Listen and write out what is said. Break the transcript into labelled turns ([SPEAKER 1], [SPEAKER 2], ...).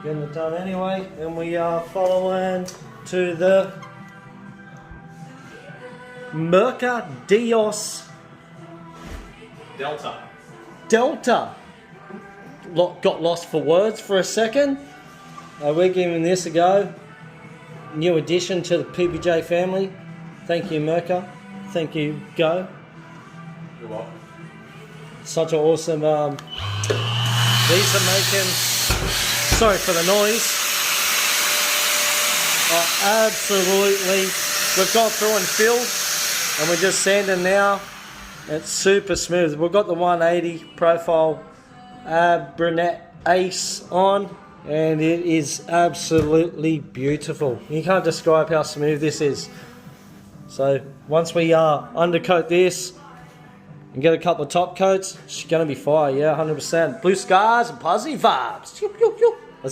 [SPEAKER 1] getting it done anyway, and we are following to the Mirka Deos Delta. Got lost for words for a second. We're giving this a go. New addition to the PBJ family. Thank you, Mirka. Thank you, Go.
[SPEAKER 2] You're welcome.
[SPEAKER 1] Such an awesome. These are making. Sorry for the noise. Oh, absolutely. We've gone through and filled, and we're just sanding now. It's super smooth. We've got the 180 profile brunette ace on, and it is absolutely beautiful. You can't describe how smooth this is. So once we undercoat this and get a couple of top coats, it's going to be fire. Yeah, 100%. Blue skies and positive vibes.